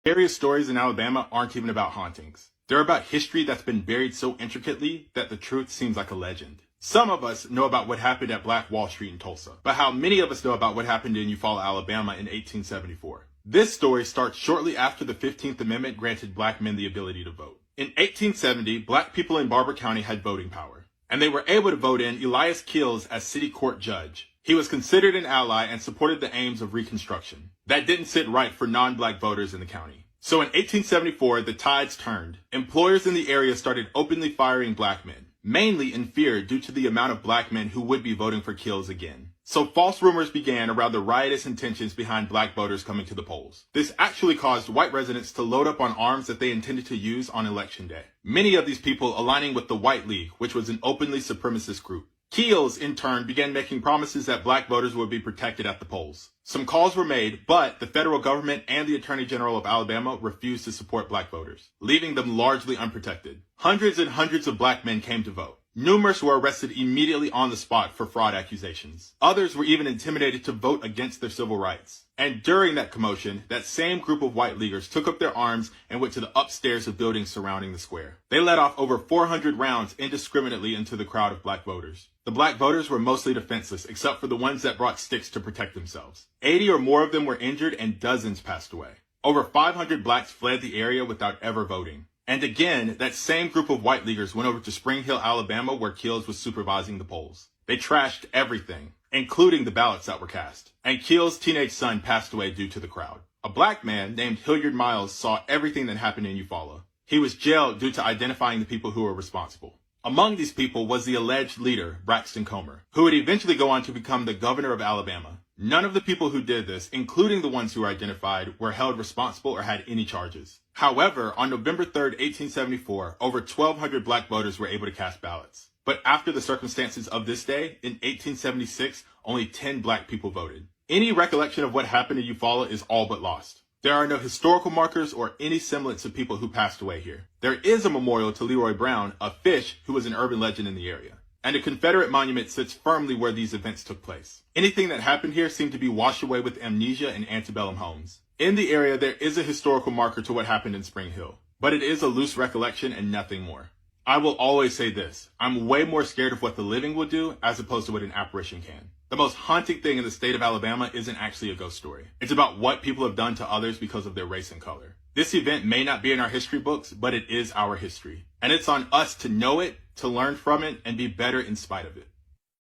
Scariest stories in Alabama aren't even about hauntings. They're about history that's been buried so intricately that the truth seems like a legend. Some of us know about what happened at Black Wall Street in Tulsa, but how many of us know about what happened in Eufaula, Alabama in 1874? This story starts shortly after the 15th Amendment granted black men the ability to vote. In 1870, black people in Barber County had voting power, and they were able to vote in Elias Keels as city court judge. He was considered an ally and supported the aims of Reconstruction. That didn't sit right for non-black voters in the county. So in 1874, the tides turned. Employers in the area started openly firing black men, mainly in fear due to the amount of black men who would be voting for Keels again. So false rumors began around the riotous intentions behind black voters coming to the polls. This actually caused white residents to load up on arms that they intended to use on Election Day. Many of these people aligning with the White League, which was an openly supremacist group. Keels, in turn, began making promises that black voters would be protected at the polls. Some calls were made, but the federal government and the Attorney General of Alabama refused to support black voters, leaving them largely unprotected. Hundreds and hundreds of black men came to vote. Numerous were arrested immediately on the spot for fraud accusations. Others were even intimidated to vote against their civil rights. And during that commotion, that same group of white leaguers took up their arms and went to the upstairs of buildings surrounding the square. They let off over 400 rounds indiscriminately into the crowd of black voters. The black voters were mostly defenseless, except for the ones that brought sticks to protect themselves. 80 or more of them were injured and dozens passed away. Over 500 blacks fled the area without ever voting. And again, that same group of white leaguers went over to Spring Hill, Alabama, where Keels was supervising the polls. They trashed everything, including the ballots that were cast. And Keels' teenage son passed away due to the crowd. A black man named Hilliard Miles saw everything that happened in Eufaula. He was jailed due to identifying the people who were responsible. Among these people was the alleged leader, Braxton Comer, who would eventually go on to become the governor of Alabama. None of the people who did this, including the ones who were identified, were held responsible or had any charges. However, on November 3rd, 1874, over 1,200 black voters were able to cast ballots. But after the circumstances of this day, in 1876, only 10 black people voted. Any recollection of what happened in Eufaula is all but lost. There are no historical markers or any semblance of people who passed away here. There is a memorial to Leroy Brown, a fish who was an urban legend in the area. And a Confederate monument sits firmly where these events took place. Anything that happened here seemed to be washed away with amnesia and antebellum homes. In the area, there is a historical marker to what happened in Spring Hill, but it is a loose recollection and nothing more. I will always say this, I'm way more scared of what the living will do as opposed to what an apparition can. The most haunting thing in the state of Alabama isn't actually a ghost story. It's about what people have done to others because of their race and color. This event may not be in our history books, but it is our history. And it's on us to know it, to learn from it, and be better in spite of it.